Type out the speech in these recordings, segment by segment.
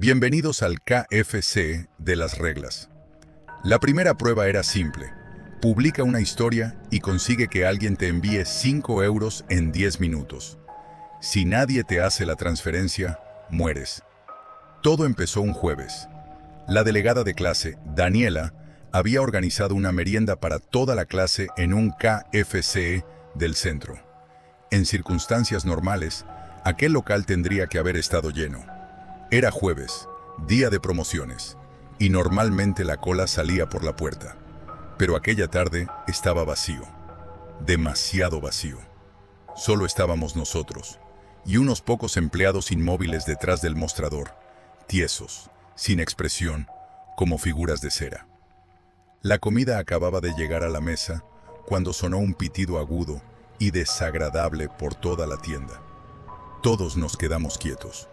Bienvenidos al KFC de las reglas. La primera prueba era simple. Publica una historia y consigue que alguien te envíe 5 euros en 10 minutos. Si nadie te hace la transferencia, mueres. Todo empezó un jueves. La delegada de clase, Daniela, había organizado una merienda para toda la clase en un KFC del centro. En circunstancias normales, aquel local tendría que haber estado lleno. Era jueves, día de promociones, y normalmente la cola salía por la puerta. Pero aquella tarde estaba vacío, demasiado vacío. Solo estábamos nosotros, y unos pocos empleados inmóviles detrás del mostrador, tiesos, sin expresión, como figuras de cera. La comida acababa de llegar a la mesa cuando sonó un pitido agudo y desagradable por toda la tienda. Todos nos quedamos quietos.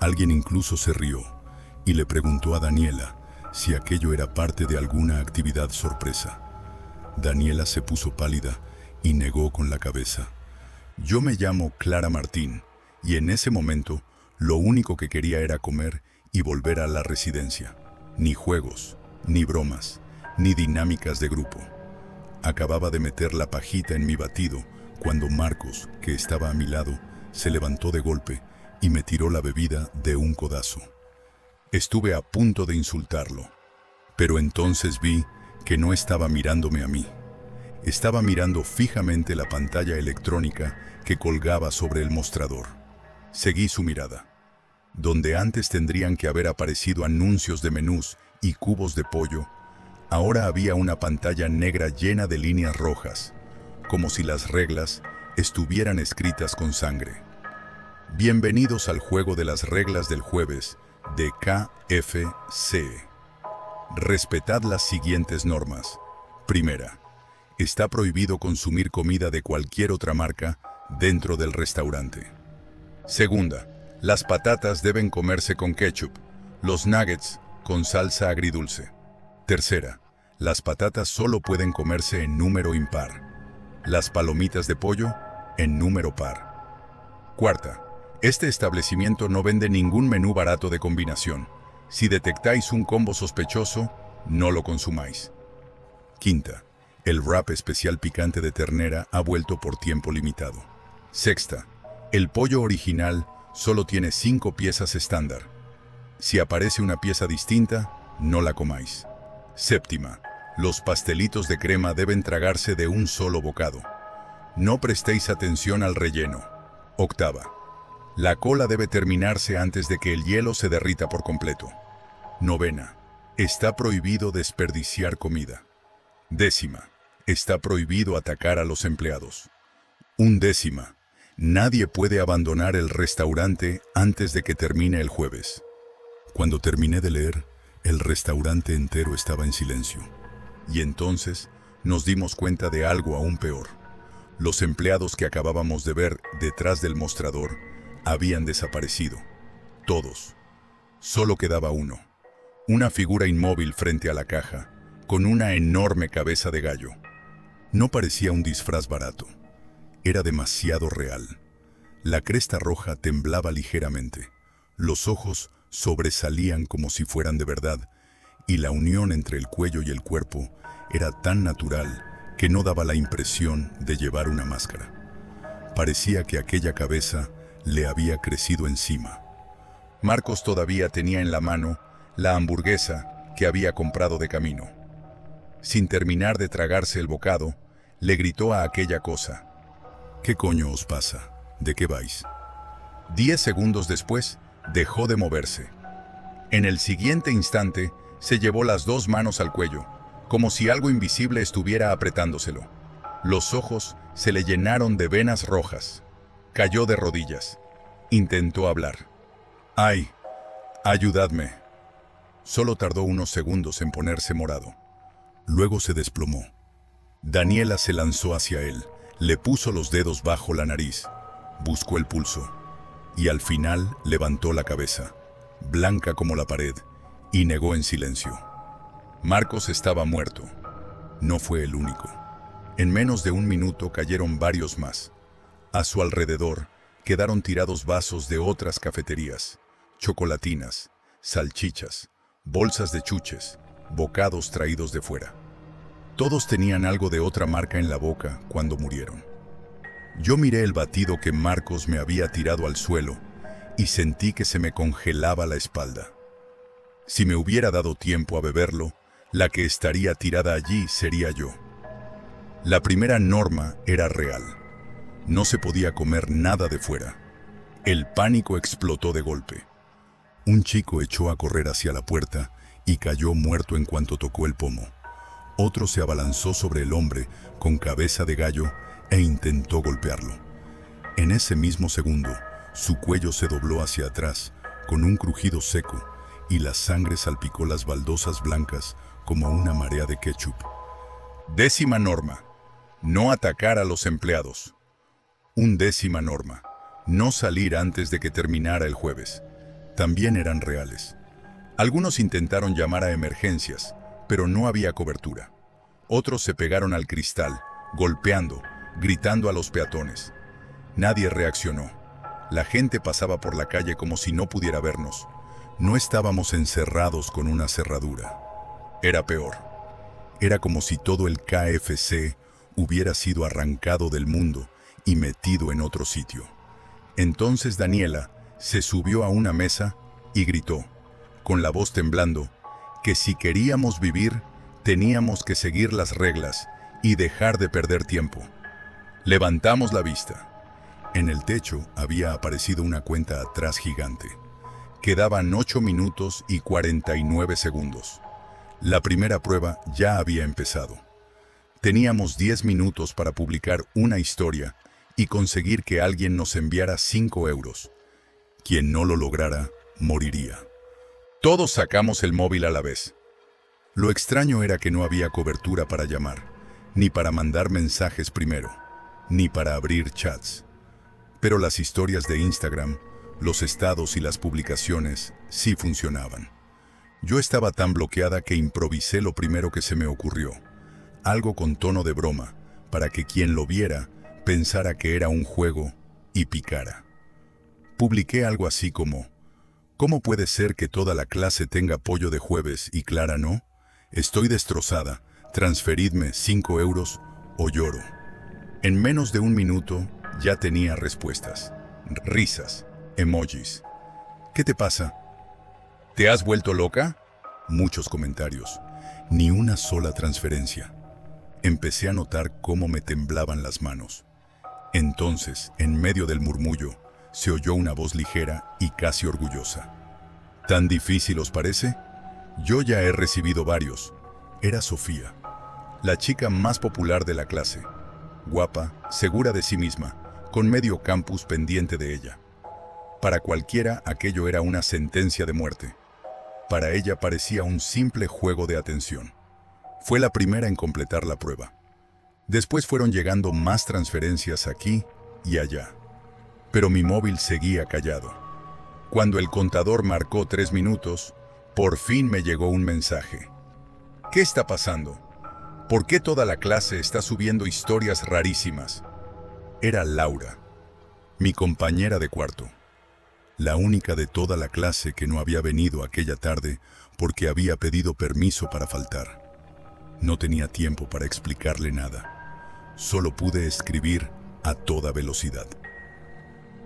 Alguien incluso se rió y le preguntó a Daniela si aquello era parte de alguna actividad sorpresa. Daniela se puso pálida y negó con la cabeza. Yo me llamo Clara Martín y en ese momento lo único que quería era comer y volver a la residencia. Ni juegos, ni bromas, ni dinámicas de grupo. Acababa de meter la pajita en mi batido cuando Marcos, que estaba a mi lado, se levantó de golpe y me tiró la bebida de un codazo. Estuve a punto de insultarlo, pero entonces vi que no estaba mirándome a mí. Estaba mirando fijamente la pantalla electrónica que colgaba sobre el mostrador. Seguí su mirada. Donde antes tendrían que haber aparecido anuncios de menús y cubos de pollo, ahora había una pantalla negra llena de líneas rojas, como si las reglas estuvieran escritas con sangre. Bienvenidos al juego de las reglas del jueves de KFC. Respetad las siguientes normas. Primera, está prohibido consumir comida de cualquier otra marca dentro del restaurante. Segunda, las patatas deben comerse con ketchup, los nuggets con salsa agridulce. Tercera, las patatas solo pueden comerse en número impar. Las palomitas de pollo en número par. Cuarta, este establecimiento no vende ningún menú barato de combinación. Si detectáis un combo sospechoso, no lo consumáis. Quinta, el wrap especial picante de ternera ha vuelto por tiempo limitado. Sexta, el pollo original solo tiene 5 piezas estándar. Si aparece una pieza distinta, no la comáis. Séptima, los pastelitos de crema deben tragarse de un solo bocado. No prestéis atención al relleno. Octava, la cola debe terminarse antes de que el hielo se derrita por completo. Novena, está prohibido desperdiciar comida. Décima, está prohibido atacar a los empleados. Undécima, nadie puede abandonar el restaurante antes de que termine el jueves. Cuando terminé de leer, el restaurante entero estaba en silencio. Y entonces nos dimos cuenta de algo aún peor. Los empleados que acabábamos de ver detrás del mostrador habían desaparecido. Todos. Solo quedaba uno. Una figura inmóvil frente a la caja, con una enorme cabeza de gallo. No parecía un disfraz barato. Era demasiado real. La cresta roja temblaba ligeramente. Los ojos sobresalían como si fueran de verdad, y la unión entre el cuello y el cuerpo era tan natural que no daba la impresión de llevar una máscara. Parecía que aquella cabeza le había crecido encima. Marcos todavía tenía en la mano la hamburguesa que había comprado de camino. Sin terminar de tragarse el bocado, le gritó a aquella cosa: ¿Qué coño os pasa? ¿De qué vais? 10 segundos después, dejó de moverse. En el siguiente instante, se llevó las 2 manos al cuello, como si algo invisible estuviera apretándoselo. Los ojos se le llenaron de venas rojas. Cayó de rodillas. Intentó hablar. ¡Ay! ¡Ayudadme! Solo tardó unos segundos en ponerse morado. Luego se desplomó. Daniela se lanzó hacia él, le puso los dedos bajo la nariz, buscó el pulso, y al final levantó la cabeza, blanca como la pared, y negó en silencio. Marcos estaba muerto. No fue el único. En menos de un minuto cayeron varios más. A su alrededor quedaron tirados vasos de otras cafeterías, chocolatinas, salchichas, bolsas de chuches, bocados traídos de fuera. Todos tenían algo de otra marca en la boca cuando murieron. Yo miré el batido que Marcos me había tirado al suelo y sentí que se me congelaba la espalda. Si me hubiera dado tiempo a beberlo, la que estaría tirada allí sería yo. La primera norma era real. No se podía comer nada de fuera. El pánico explotó de golpe. Un chico echó a correr hacia la puerta y cayó muerto en cuanto tocó el pomo. Otro se abalanzó sobre el hombre con cabeza de gallo e intentó golpearlo. En ese mismo segundo, su cuello se dobló hacia atrás con un crujido seco y la sangre salpicó las baldosas blancas como una marea de ketchup. 10ª norma: no atacar a los empleados. 11ª norma: no salir antes de que terminara el jueves. También eran reales. Algunos intentaron llamar a emergencias, pero no había cobertura. Otros se pegaron al cristal, golpeando, gritando a los peatones. Nadie reaccionó. La gente pasaba por la calle como si no pudiera vernos. No estábamos encerrados con una cerradura. Era peor. Era como si todo el KFC hubiera sido arrancado del mundo y metido en otro sitio. Entonces Daniela se subió a una mesa y gritó, con la voz temblando, que si queríamos vivir, teníamos que seguir las reglas y dejar de perder tiempo. Levantamos la vista. En el techo había aparecido una cuenta atrás gigante. Quedaban 8 minutos y 49 segundos. La primera prueba ya había empezado. Teníamos 10 minutos para publicar una historia y conseguir que alguien nos enviara 5 euros. Quien no lo lograra, moriría. Todos sacamos el móvil a la vez. Lo extraño era que no había cobertura para llamar, ni para mandar mensajes primero, ni para abrir chats. Pero las historias de Instagram, los estados y las publicaciones sí funcionaban. Yo estaba tan bloqueada que improvisé lo primero que se me ocurrió, algo con tono de broma, para que quien lo viera pensara que era un juego y picara. Publiqué algo así como: ¿cómo puede ser que toda la clase tenga pollo de jueves y Clara no? Estoy destrozada, transferidme 5 euros o lloro. En menos de un minuto ya tenía respuestas, risas, emojis. ¿Qué te pasa? ¿Te has vuelto loca? Muchos comentarios, ni una sola transferencia. Empecé a notar cómo me temblaban las manos. Entonces, en medio del murmullo, se oyó una voz ligera y casi orgullosa. ¿Tan difícil os parece? Yo ya he recibido varios. Era Sofía, la chica más popular de la clase. Guapa, segura de sí misma, con medio campus pendiente de ella. Para cualquiera aquello era una sentencia de muerte. Para ella parecía un simple juego de atención. Fue la primera en completar la prueba. Después fueron llegando más transferencias aquí y allá. Pero mi móvil seguía callado. Cuando el contador marcó 3 minutos, por fin me llegó un mensaje. ¿Qué está pasando? ¿Por qué toda la clase está subiendo historias rarísimas? Era Laura, mi compañera de cuarto. La única de toda la clase que no había venido aquella tarde porque había pedido permiso para faltar. No tenía tiempo para explicarle nada. Solo pude escribir a toda velocidad.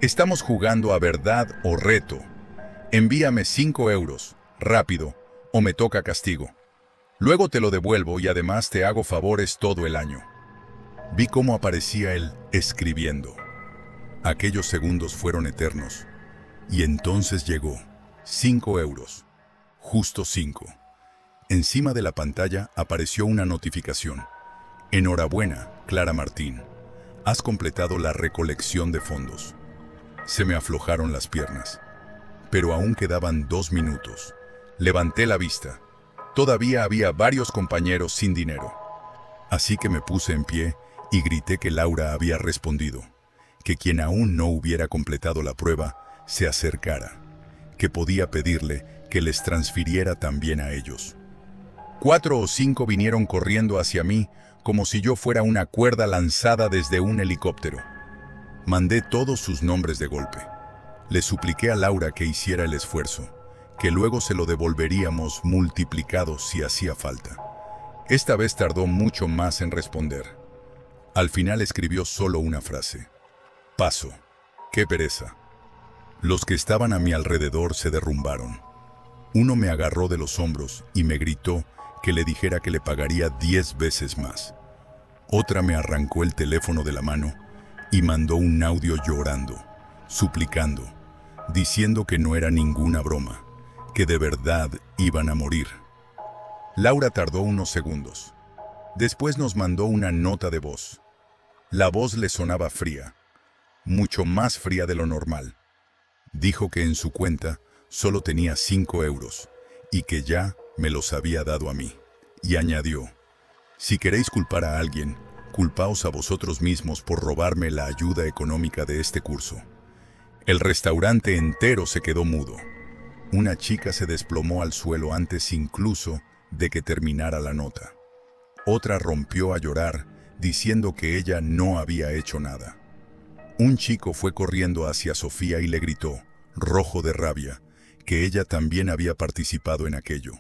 Estamos jugando a verdad o reto. Envíame 5 euros, rápido, o me toca castigo. Luego te lo devuelvo y además te hago favores todo el año. Vi cómo aparecía él escribiendo. Aquellos segundos fueron eternos. Y entonces llegó. 5 euros. Justo 5. Encima de la pantalla apareció una notificación. Enhorabuena, Clara Martín. Has completado la recolección de fondos. Se me aflojaron las piernas. Pero aún quedaban 2 minutos. Levanté la vista. Todavía había varios compañeros sin dinero. Así que me puse en pie y grité que Laura había respondido, que quien aún no hubiera completado la prueba se acercara, que podía pedirle que les transfiriera también a ellos. 4 o 5 vinieron corriendo hacia mí como si yo fuera una cuerda lanzada desde un helicóptero. Mandé todos sus nombres de golpe. Le supliqué a Laura que hiciera el esfuerzo, que luego se lo devolveríamos multiplicado si hacía falta. Esta vez tardó mucho más en responder. Al final escribió solo una frase: paso. ¡Qué pereza! Los que estaban a mi alrededor se derrumbaron. Uno me agarró de los hombros y me gritó que le dijera que le pagaría 10 veces más. Otra me arrancó el teléfono de la mano y mandó un audio llorando, suplicando, diciendo que no era ninguna broma, que de verdad iban a morir. Laura tardó unos segundos. Después nos mandó una nota de voz. La voz le sonaba fría, mucho más fría de lo normal. Dijo que en su cuenta solo tenía 5 euros y que ya me los había dado a mí. Y añadió: si queréis culpar a alguien, culpaos a vosotros mismos por robarme la ayuda económica de este curso. El restaurante entero se quedó mudo. Una chica se desplomó al suelo antes incluso de que terminara la nota. Otra rompió a llorar, diciendo que ella no había hecho nada. Un chico fue corriendo hacia Sofía y le gritó, rojo de rabia, que ella también había participado en aquello,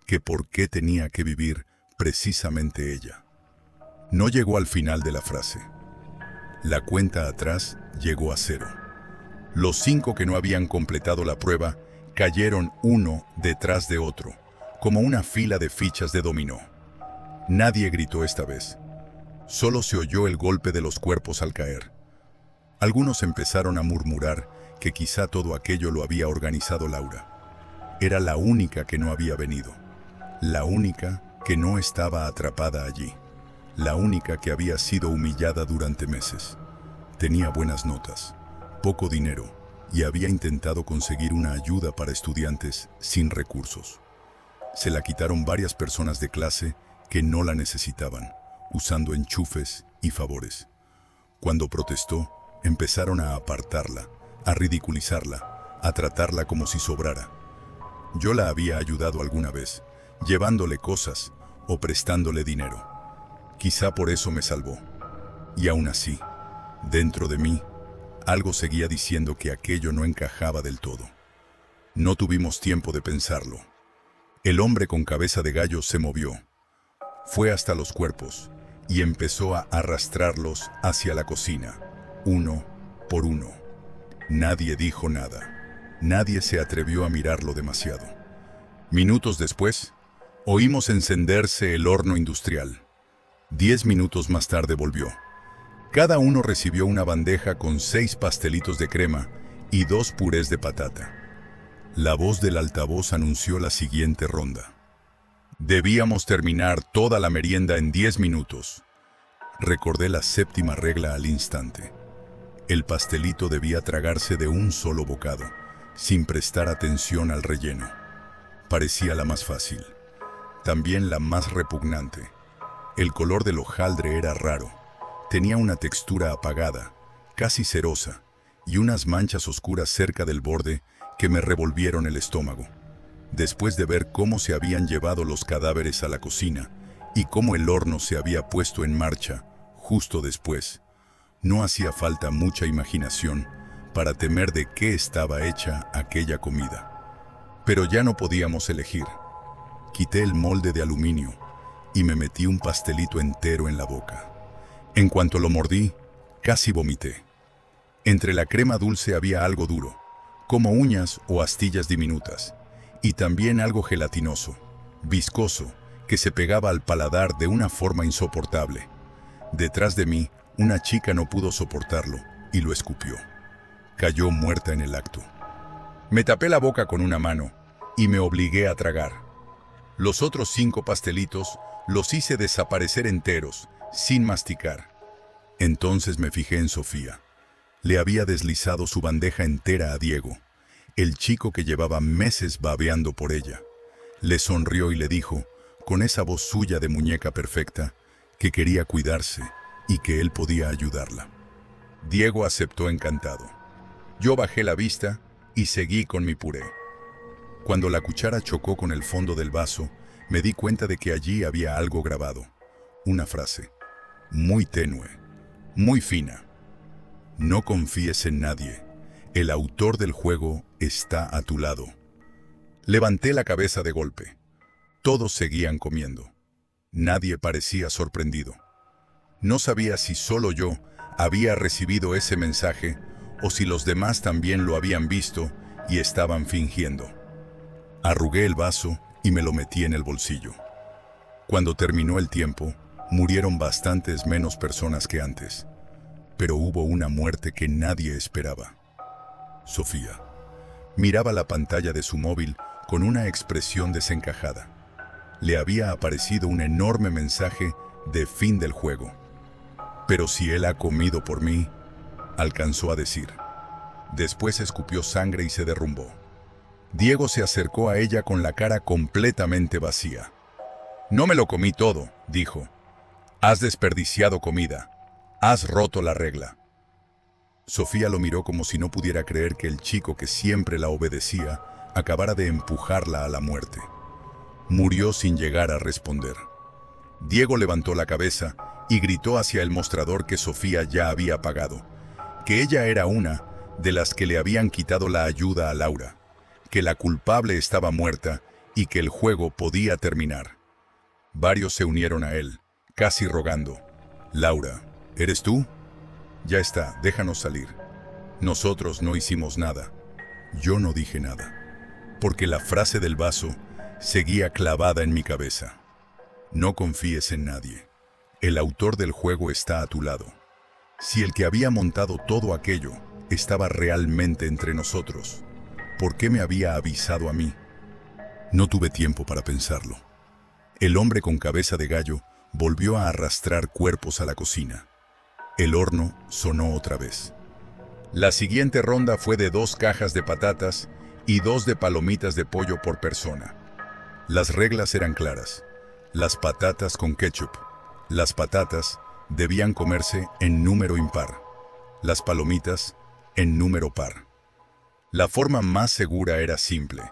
que por qué tenía que vivir precisamente ella. No llegó al final de la frase. La cuenta atrás llegó a 0. Los 5 que no habían completado la prueba cayeron uno detrás de otro, como una fila de fichas de dominó. Nadie gritó esta vez. Solo se oyó el golpe de los cuerpos al caer. Algunos empezaron a murmurar que quizá todo aquello lo había organizado Laura. Era la única que no había venido. La única que no estaba atrapada allí. La única que había sido humillada durante meses. Tenía buenas notas, poco dinero y había intentado conseguir una ayuda para estudiantes sin recursos. Se la quitaron varias personas de clase que no la necesitaban, usando enchufes y favores. Cuando protestó, empezaron a apartarla, a ridiculizarla, a tratarla como si sobrara. Yo la había ayudado alguna vez, llevándole cosas o prestándole dinero. Quizá por eso me salvó. Y aún así, dentro de mí, algo seguía diciendo que aquello no encajaba del todo. No tuvimos tiempo de pensarlo. El hombre con cabeza de gallo se movió. Fue hasta los cuerpos y empezó a arrastrarlos hacia la cocina, uno por uno. Nadie dijo nada. Nadie se atrevió a mirarlo demasiado. Minutos después, oímos encenderse el horno industrial. 10 minutos más tarde volvió. Cada uno recibió una bandeja con 6 pastelitos de crema y 2 purés de patata. La voz del altavoz anunció la siguiente ronda. Debíamos terminar toda la merienda en 10 minutos. Recordé la 7ª regla al instante. El pastelito debía tragarse de un solo bocado, sin prestar atención al relleno. Parecía la más fácil, también la más repugnante. El color del hojaldre era raro. Tenía una textura apagada, casi cerosa, y unas manchas oscuras cerca del borde que me revolvieron el estómago. Después de ver cómo se habían llevado los cadáveres a la cocina y cómo el horno se había puesto en marcha justo después, no hacía falta mucha imaginación para temer de qué estaba hecha aquella comida. Pero ya no podíamos elegir. Quité el molde de aluminio y me metí un pastelito entero en la boca. En cuanto lo mordí, casi vomité. Entre la crema dulce había algo duro, como uñas o astillas diminutas, y también algo gelatinoso, viscoso, que se pegaba al paladar de una forma insoportable. Detrás de mí, una chica no pudo soportarlo y lo escupió. Cayó muerta en el acto. Me tapé la boca con una mano y me obligué a tragar. Los otros 5 pastelitos los hice desaparecer enteros, sin masticar. Entonces me fijé en Sofía. Le había deslizado su bandeja entera a Diego, el chico que llevaba meses babeando por ella. Le sonrió y le dijo, con esa voz suya de muñeca perfecta, que quería cuidarse y que él podía ayudarla. Diego aceptó encantado. Yo bajé la vista y seguí con mi puré. Cuando la cuchara chocó con el fondo del vaso, me di cuenta de que allí había algo grabado. Una frase, muy tenue, muy fina. No confíes en nadie. El autor del juego está a tu lado. Levanté la cabeza de golpe. Todos seguían comiendo. Nadie parecía sorprendido. No sabía si solo yo había recibido ese mensaje o si los demás también lo habían visto y estaban fingiendo. Arrugué el vaso y me lo metí en el bolsillo. Cuando terminó el tiempo, murieron bastantes menos personas que antes, pero hubo una muerte que nadie esperaba. Sofía miraba la pantalla de su móvil con una expresión desencajada. Le había aparecido un enorme mensaje de fin del juego. Pero si él ha comido por mí, alcanzó a decir. Después escupió sangre y se derrumbó. Diego se acercó a ella con la cara completamente vacía. No me lo comí todo, dijo. Has desperdiciado comida. Has roto la regla. Sofía lo miró como si no pudiera creer que el chico que siempre la obedecía acabara de empujarla a la muerte. Murió sin llegar a responder. Diego levantó la cabeza y gritó hacia el mostrador que Sofía ya había pagado, que ella era una de las que le habían quitado la ayuda a Laura, que la culpable estaba muerta y que el juego podía terminar. Varios se unieron a él, casi rogando. Laura, ¿eres tú? Ya está, déjanos salir. Nosotros no hicimos nada. Yo no dije nada, porque la frase del vaso seguía clavada en mi cabeza. No confíes en nadie. El autor del juego está a tu lado. Si el que había montado todo aquello estaba realmente entre nosotros, ¿por qué me había avisado a mí? No tuve tiempo para pensarlo. El hombre con cabeza de gallo volvió a arrastrar cuerpos a la cocina. El horno sonó otra vez. La siguiente ronda fue de 2 cajas de patatas y 2 de palomitas de pollo por persona. Las reglas eran claras. Las patatas con ketchup. Las patatas debían comerse en número impar. Las palomitas en número par. La forma más segura era simple.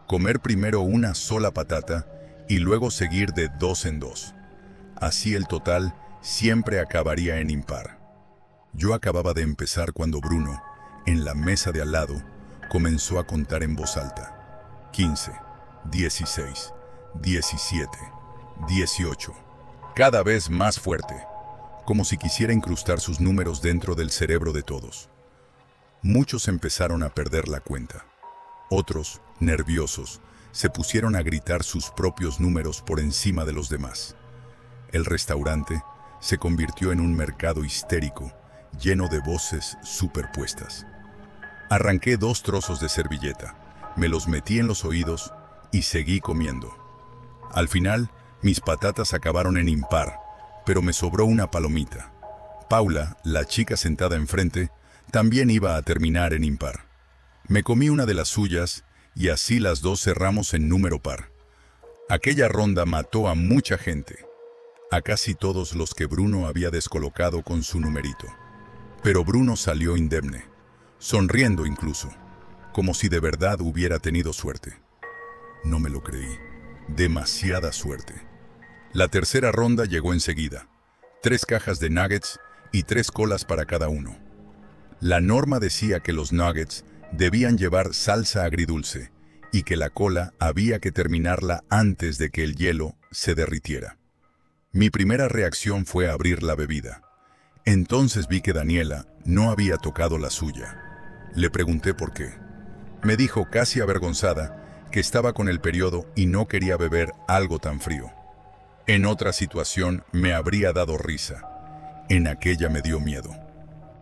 Comer primero una sola patata y luego seguir de 2 en 2. Así el total siempre acabaría en impar. Yo acababa de empezar cuando Bruno, en la mesa de al lado, comenzó a contar en voz alta. 15, 16, 17, 18. Cada vez más fuerte, como si quisiera incrustar sus números dentro del cerebro de todos. Muchos empezaron a perder la cuenta. Otros, nerviosos, se pusieron a gritar sus propios números por encima de los demás. El restaurante se convirtió en un mercado histérico, lleno de voces superpuestas. Arranqué 2 trozos de servilleta, me los metí en los oídos y seguí comiendo. Al final, mis patatas acabaron en impar, pero me sobró una palomita. Paula, la chica sentada enfrente, también iba a terminar en impar. Me comí una de las suyas y así las 2 cerramos en número par. Aquella ronda mató a mucha gente, a casi todos los que Bruno había descolocado con su numerito. Pero Bruno salió indemne, sonriendo incluso, como si de verdad hubiera tenido suerte. No me lo creí. Demasiada suerte. La tercera ronda llegó enseguida. 3 cajas de nuggets y 3 colas para cada uno. La norma decía que los nuggets debían llevar salsa agridulce y que la cola había que terminarla antes de que el hielo se derritiera. Mi primera reacción fue abrir la bebida. Entonces vi que Daniela no había tocado la suya. Le pregunté por qué. Me dijo casi avergonzada que estaba con el periodo y no quería beber algo tan frío. En otra situación me habría dado risa. En aquella me dio miedo,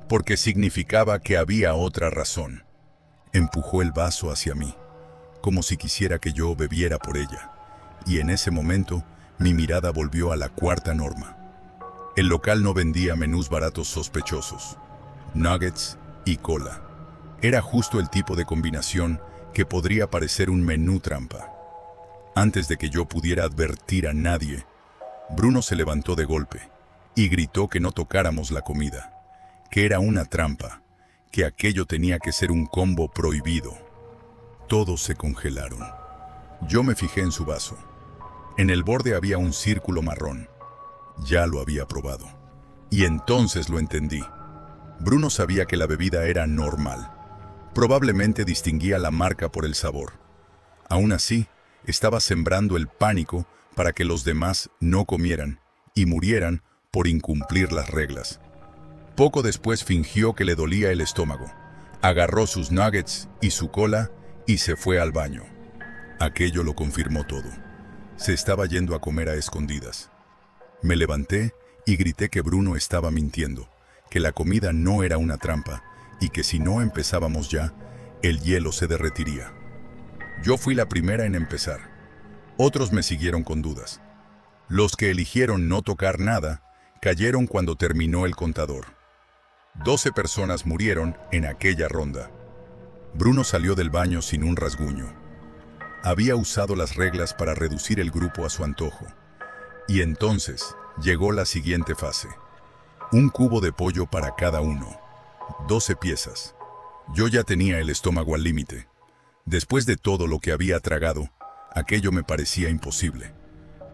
porque significaba que había otra razón. Empujó el vaso hacia mí, como si quisiera que yo bebiera por ella, y en ese momento mi mirada volvió a la cuarta norma. El local no vendía menús baratos sospechosos, nuggets y cola. Era justo el tipo de combinación que podría parecer un menú trampa. Antes de que yo pudiera advertir a nadie, Bruno se levantó de golpe y gritó que no tocáramos la comida, que era una trampa, que aquello tenía que ser un combo prohibido. Todos se congelaron. Yo me fijé en su vaso. En el borde había un círculo marrón. Ya lo había probado. Y entonces lo entendí. Bruno sabía que la bebida era normal. Probablemente distinguía la marca por el sabor. Aún así, estaba sembrando el pánico para que los demás no comieran y murieran por incumplir las reglas. Poco después fingió que le dolía el estómago, agarró sus nuggets y su cola y se fue al baño. Aquello lo confirmó todo. Se estaba yendo a comer a escondidas. Me levanté y grité que Bruno estaba mintiendo, que la comida no era una trampa y que si no empezábamos ya, el hielo se derretiría. Yo fui la primera en empezar. Otros me siguieron con dudas. Los que eligieron no tocar nada, cayeron cuando terminó el contador. 12 personas murieron en aquella ronda. Bruno salió del baño sin un rasguño. Había usado las reglas para reducir el grupo a su antojo. Y entonces llegó la siguiente fase. Un cubo de pollo para cada uno. 12 piezas. Yo ya tenía el estómago al límite. Después de todo lo que había tragado, aquello me parecía imposible.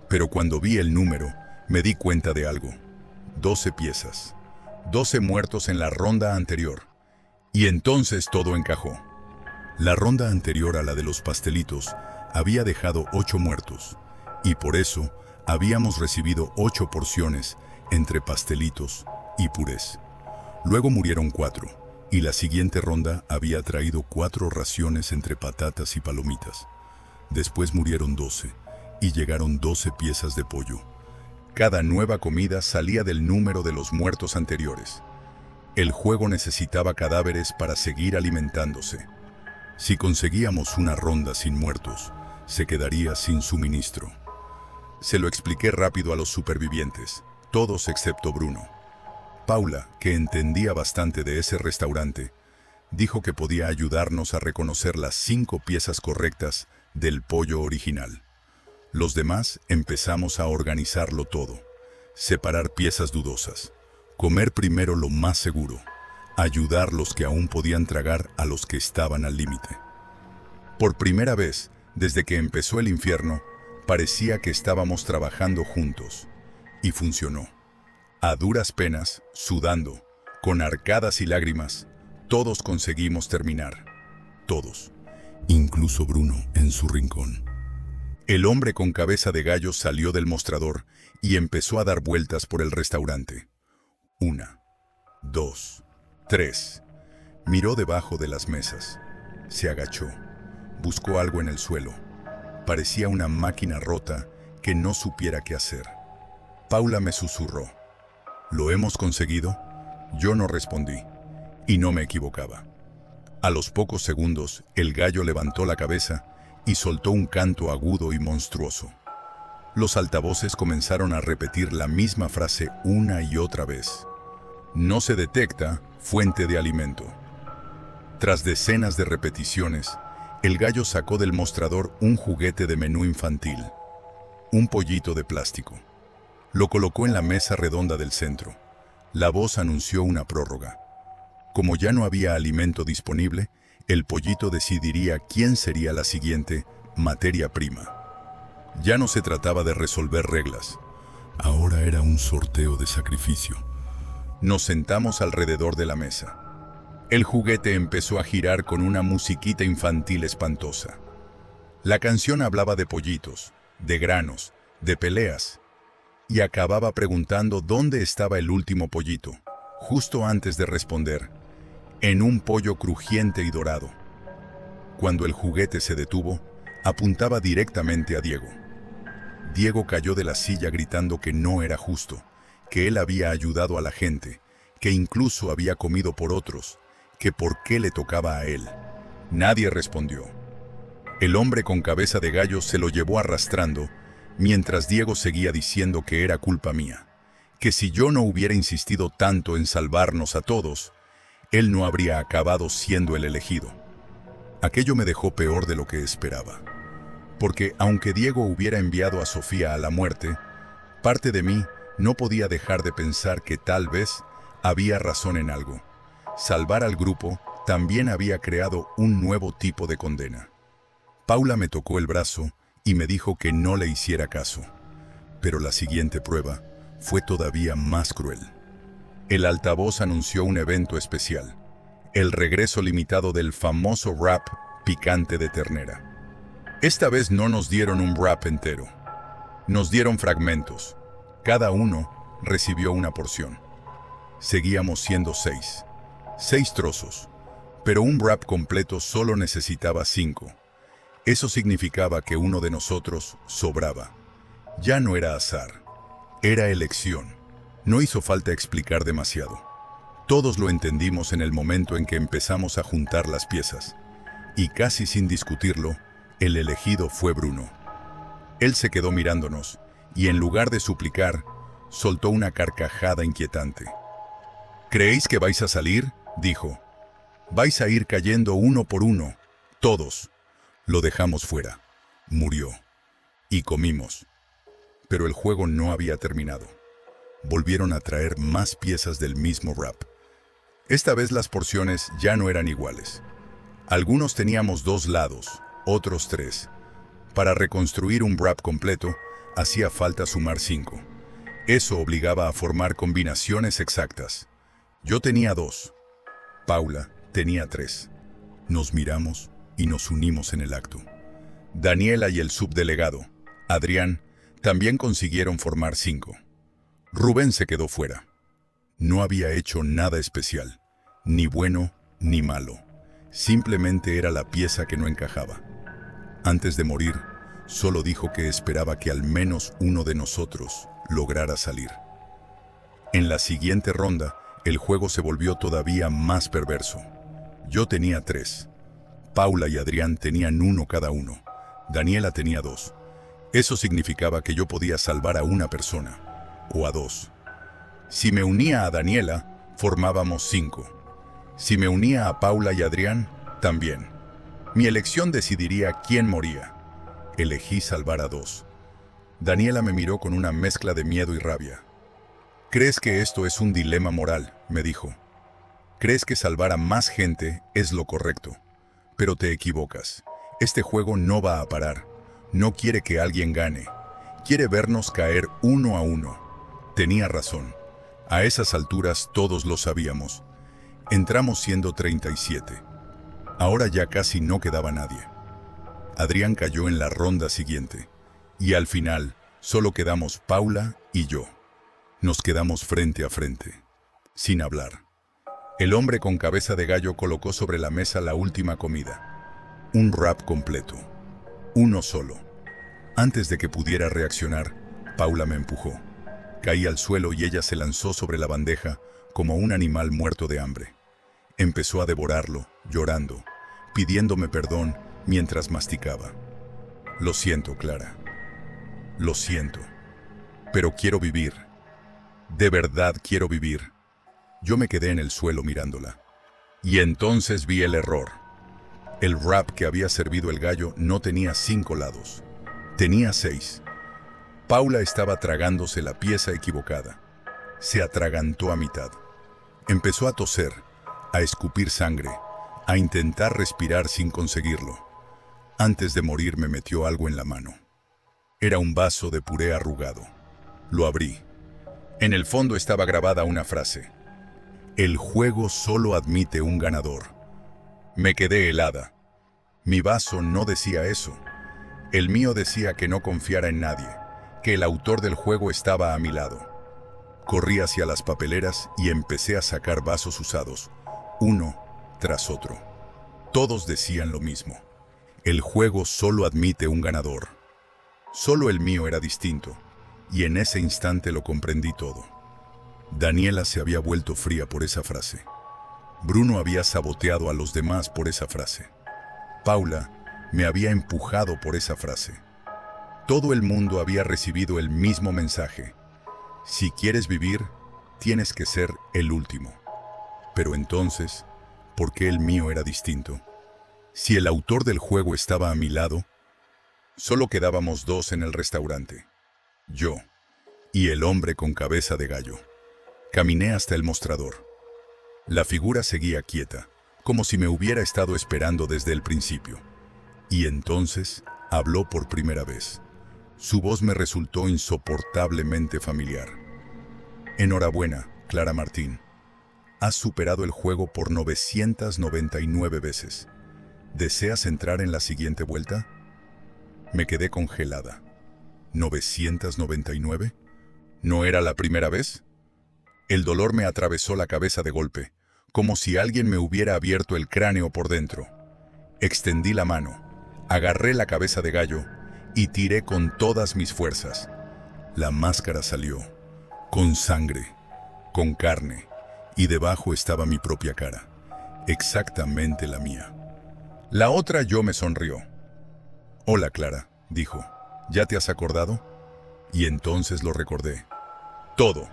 Pero cuando vi el número, me di cuenta de algo. 12 piezas. 12 muertos en la ronda anterior. Y entonces todo encajó. La ronda anterior a la de los pastelitos había dejado 8 muertos. Y por eso habíamos recibido 8 porciones entre pastelitos y purés. Luego murieron 4. Y la siguiente ronda había traído 4 raciones entre patatas y palomitas. Después murieron 12 y llegaron 12 piezas de pollo. Cada nueva comida salía del número de los muertos anteriores. El juego necesitaba cadáveres para seguir alimentándose. Si conseguíamos una ronda sin muertos, se quedaría sin suministro. Se lo expliqué rápido a los supervivientes, todos excepto Bruno. Paula, que entendía bastante de ese restaurante, dijo que podía ayudarnos a reconocer las 5 piezas correctas del pollo original. Los demás empezamos a organizarlo todo. Separar piezas dudosas. Comer primero lo más seguro. Ayudar los que aún podían tragar a los que estaban al límite. Por primera vez, desde que empezó el infierno, parecía que estábamos trabajando juntos. Y funcionó. A duras penas, sudando, con arcadas y lágrimas, todos conseguimos terminar. Todos. Incluso Bruno en su rincón. El hombre con cabeza de gallo salió del mostrador y empezó a dar vueltas por el restaurante. 1, 2, 3. Miró debajo de las mesas. Se agachó. Buscó algo en el suelo. Parecía una máquina rota que no supiera qué hacer. Paula me susurró. ¿Lo hemos conseguido? Yo no respondí. Y no me equivocaba. A los pocos segundos, el gallo levantó la cabeza y soltó un canto agudo y monstruoso. Los altavoces comenzaron a repetir la misma frase una y otra vez. No se detecta fuente de alimento. Tras decenas de repeticiones, el gallo sacó del mostrador un juguete de menú infantil, un pollito de plástico. Lo colocó en la mesa redonda del centro. La voz anunció una prórroga. Como ya no había alimento disponible, el pollito decidiría quién sería la siguiente materia prima. Ya no se trataba de resolver reglas. Ahora era un sorteo de sacrificio. Nos sentamos alrededor de la mesa. El juguete empezó a girar con una musiquita infantil espantosa. La canción hablaba de pollitos, de granos, de peleas, y acababa preguntando dónde estaba el último pollito, justo antes de responder, en un pollo crujiente y dorado. Cuando el juguete se detuvo, apuntaba directamente a Diego. Diego cayó de la silla gritando que no era justo, que él había ayudado a la gente, que incluso había comido por otros, que por qué le tocaba a él. Nadie respondió. El hombre con cabeza de gallo se lo llevó arrastrando, mientras Diego seguía diciendo que era culpa mía, que si yo no hubiera insistido tanto en salvarnos a todos, él no habría acabado siendo el elegido. Aquello me dejó peor de lo que esperaba. Porque aunque Diego hubiera enviado a Sofía a la muerte, parte de mí no podía dejar de pensar que tal vez había razón en algo. Salvar al grupo también había creado un nuevo tipo de condena. Paula me tocó el brazo y me dijo que no le hiciera caso. Pero la siguiente prueba fue todavía más cruel. El altavoz anunció un evento especial, el regreso limitado del famoso wrap picante de ternera. Esta vez no nos dieron un wrap entero. Nos dieron fragmentos. Cada uno recibió una porción. Seguíamos siendo 6. 6 trozos. Pero un wrap completo solo necesitaba 5. Eso significaba que uno de nosotros sobraba. Ya no era azar. Era elección. No hizo falta explicar demasiado. Todos lo entendimos en el momento en que empezamos a juntar las piezas. Y casi sin discutirlo, el elegido fue Bruno. Él se quedó mirándonos y en lugar de suplicar, soltó una carcajada inquietante. ¿Creéis que vais a salir?, dijo. Vais a ir cayendo uno por uno, todos. Lo dejamos fuera. Murió. Y comimos. Pero el juego no había terminado. Volvieron a traer más piezas del mismo wrap. Esta vez las porciones ya no eran iguales. Algunos teníamos 2 lados, otros 3. Para reconstruir un wrap completo, hacía falta sumar 5. Eso obligaba a formar combinaciones exactas. Yo tenía 2. Paula tenía 3. Nos miramos y nos unimos en el acto. Daniela y el subdelegado, Adrián, también consiguieron formar 5. Rubén se quedó fuera. No había hecho nada especial, ni bueno ni malo. Simplemente era la pieza que no encajaba. Antes de morir, solo dijo que esperaba que al menos uno de nosotros lograra salir. En la siguiente ronda, el juego se volvió todavía más perverso. Yo tenía 3. Paula y Adrián tenían 1 cada uno. Daniela tenía 2. Eso significaba que yo podía salvar a una persona, o a 2. Si me unía a Daniela, formábamos 5. Si me unía a Paula y Adrián, también. Mi elección decidiría quién moría. Elegí salvar a 2. Daniela me miró con una mezcla de miedo y rabia. «¿Crees que esto es un dilema moral?», me dijo. «¿Crees que salvar a más gente es lo correcto? Pero te equivocas. Este juego no va a parar. No quiere que alguien gane. Quiere vernos caer uno a uno». Tenía razón. A esas alturas todos lo sabíamos. Entramos siendo 37. Ahora ya casi no quedaba nadie. Adrián cayó en la ronda siguiente. Y al final, solo quedamos Paula y yo. Nos quedamos frente a frente, sin hablar. El hombre con cabeza de gallo colocó sobre la mesa la última comida. Un wrap completo. Uno solo. Antes de que pudiera reaccionar, Paula me empujó. Caí al suelo y ella se lanzó sobre la bandeja como un animal muerto de hambre. Empezó a devorarlo, llorando, pidiéndome perdón mientras masticaba. «Lo siento, Clara. Lo siento. Pero quiero vivir. De verdad quiero vivir». Yo me quedé en el suelo mirándola. Y entonces vi el error. El wrap que había servido el gallo no tenía 5 lados. Tenía 6. Paula estaba tragándose la pieza equivocada. Se atragantó a mitad. Empezó a toser, a escupir sangre, a intentar respirar sin conseguirlo. Antes de morir me metió algo en la mano. Era un vaso de puré arrugado. Lo abrí. En el fondo estaba grabada una frase. «El juego solo admite un ganador». Me quedé helada. Mi vaso no decía eso. El mío decía que no confiara en nadie, que el autor del juego estaba a mi lado. Corrí hacia las papeleras y empecé a sacar vasos usados, uno tras otro. Todos decían lo mismo. El juego solo admite un ganador. Solo el mío era distinto, y en ese instante lo comprendí todo. Daniela se había vuelto fría por esa frase. Bruno había saboteado a los demás por esa frase. Paula me había empujado por esa frase. Todo el mundo había recibido el mismo mensaje. Si quieres vivir, tienes que ser el último. Pero entonces, ¿por qué el mío era distinto? Si el autor del juego estaba a mi lado, solo quedábamos 2 en el restaurante. Yo y el hombre con cabeza de gallo. Caminé hasta el mostrador. La figura seguía quieta, como si me hubiera estado esperando desde el principio. Y entonces habló por primera vez. Su voz me resultó insoportablemente familiar. «Enhorabuena, Clara Martín. Has superado el juego por 999 veces. ¿Deseas entrar en la siguiente vuelta?» Me quedé congelada. ¿999? ¿No era la primera vez? El dolor me atravesó la cabeza de golpe, como si alguien me hubiera abierto el cráneo por dentro. Extendí la mano, agarré la cabeza de gallo y tiré con todas mis fuerzas. La máscara salió, con sangre, con carne, y debajo estaba mi propia cara, exactamente la mía. La otra yo me sonrió. «Hola, Clara», dijo, «¿ya te has acordado?» Y entonces lo recordé. Todo.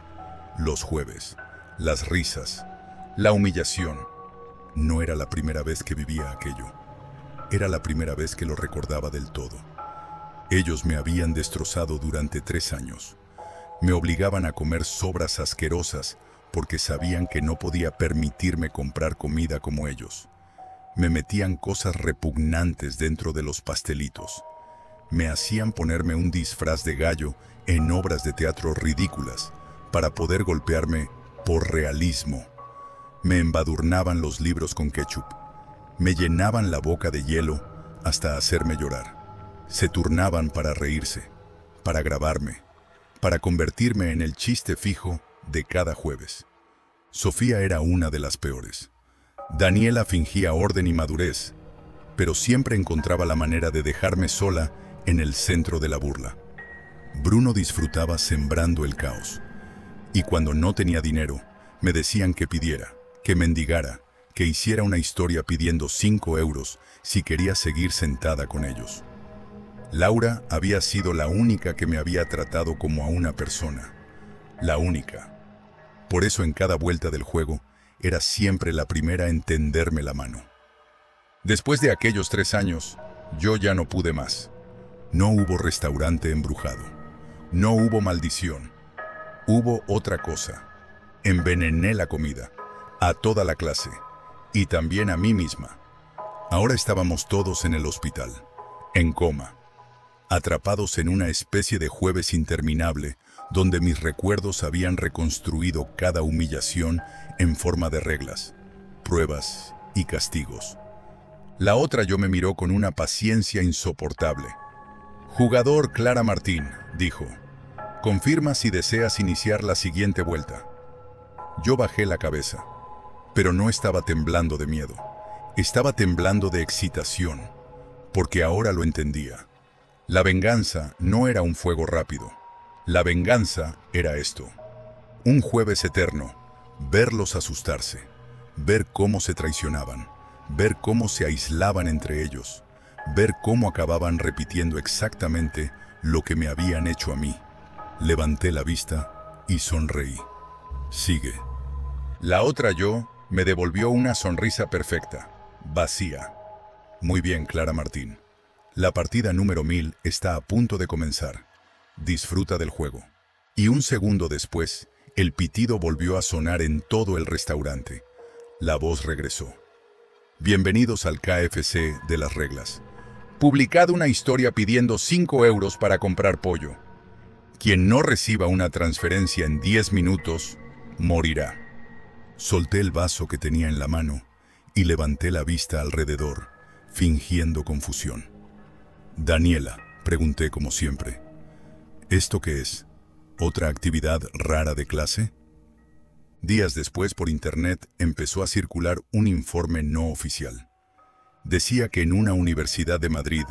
Los jueves, las risas, la humillación. No era la primera vez que vivía aquello. Era la primera vez que lo recordaba del todo. Ellos me habían destrozado durante 3 años. Me obligaban a comer sobras asquerosas porque sabían que no podía permitirme comprar comida como ellos. Me metían cosas repugnantes dentro de los pastelitos. Me hacían ponerme un disfraz de gallo en obras de teatro ridículas para poder golpearme por realismo. Me embadurnaban los libros con ketchup. Me llenaban la boca de hielo hasta hacerme llorar. Se turnaban para reírse, para grabarme, para convertirme en el chiste fijo de cada jueves. Sofía era una de las peores. Daniela fingía orden y madurez, pero siempre encontraba la manera de dejarme sola en el centro de la burla. Bruno disfrutaba sembrando el caos. Y cuando no tenía dinero, me decían que pidiera, que mendigara, que hiciera una historia pidiendo 5 euros si quería seguir sentada con ellos. Laura había sido la única que me había tratado como a una persona. La única. Por eso en cada vuelta del juego, era siempre la primera en tenderme la mano. Después de aquellos 3 años, yo ya no pude más. No hubo restaurante embrujado. No hubo maldición. Hubo otra cosa. Envenené la comida, a toda la clase, y también a mí misma. Ahora estábamos todos en el hospital, en coma, atrapados en una especie de jueves interminable, donde mis recuerdos habían reconstruido cada humillación en forma de reglas, pruebas y castigos. La otra yo me miró con una paciencia insoportable. «Jugador Clara Martín», dijo, «confirma si deseas iniciar la siguiente vuelta». Yo bajé la cabeza, pero no estaba temblando de miedo. Estaba temblando de excitación, porque ahora lo entendía. La venganza no era un fuego rápido. La venganza era esto. Un jueves eterno, verlos asustarse, ver cómo se traicionaban, ver cómo se aislaban entre ellos, ver cómo acababan repitiendo exactamente lo que me habían hecho a mí. Levanté la vista y sonreí. «Sigue». La otra yo me devolvió una sonrisa perfecta, vacía. «Muy bien, Clara Martín. La partida número 1000 está a punto de comenzar. Disfruta del juego». Y un segundo después, el pitido volvió a sonar en todo el restaurante. La voz regresó. «Bienvenidos al KFC de las reglas. Publicad una historia pidiendo 5 euros para comprar pollo. Quien no reciba una transferencia en 10 minutos, morirá». Solté el vaso que tenía en la mano y levanté la vista alrededor, fingiendo confusión. «Daniela», pregunté como siempre, «¿esto qué es? ¿Otra actividad rara de clase?» Días después por internet empezó a circular un informe no oficial. Decía que en una universidad de Madrid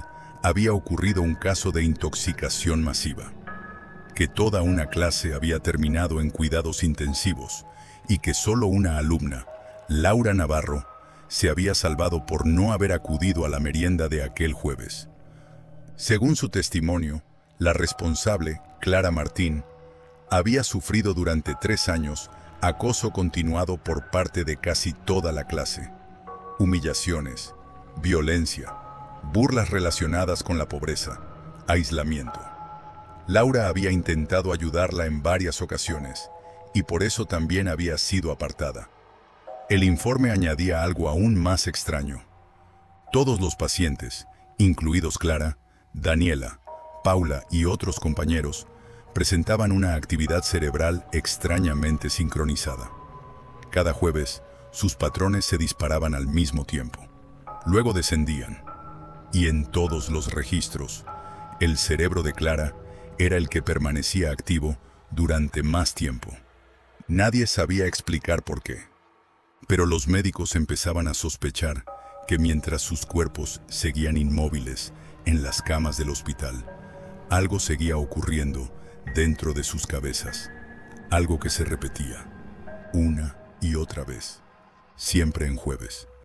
había ocurrido un caso de intoxicación masiva, que toda una clase había terminado en cuidados intensivos y que solo una alumna, Laura Navarro, se había salvado por no haber acudido a la merienda de aquel jueves. Según su testimonio, la responsable, Clara Martín, había sufrido durante 3 años acoso continuado por parte de casi toda la clase, humillaciones, violencia, burlas relacionadas con la pobreza, aislamiento. Laura había intentado ayudarla en varias ocasiones y por eso también había sido apartada. El informe añadía algo aún más extraño. Todos los pacientes, incluidos Clara, Daniela, Paula y otros compañeros, presentaban una actividad cerebral extrañamente sincronizada. Cada jueves, sus patrones se disparaban al mismo tiempo. Luego descendían, y en todos los registros, El cerebro de Clara era el que permanecía activo durante más tiempo. Nadie sabía explicar por qué, pero los médicos empezaban a sospechar que mientras sus cuerpos seguían inmóviles en las camas del hospital, algo seguía ocurriendo dentro de sus cabezas, algo que se repetía una y otra vez, siempre en jueves.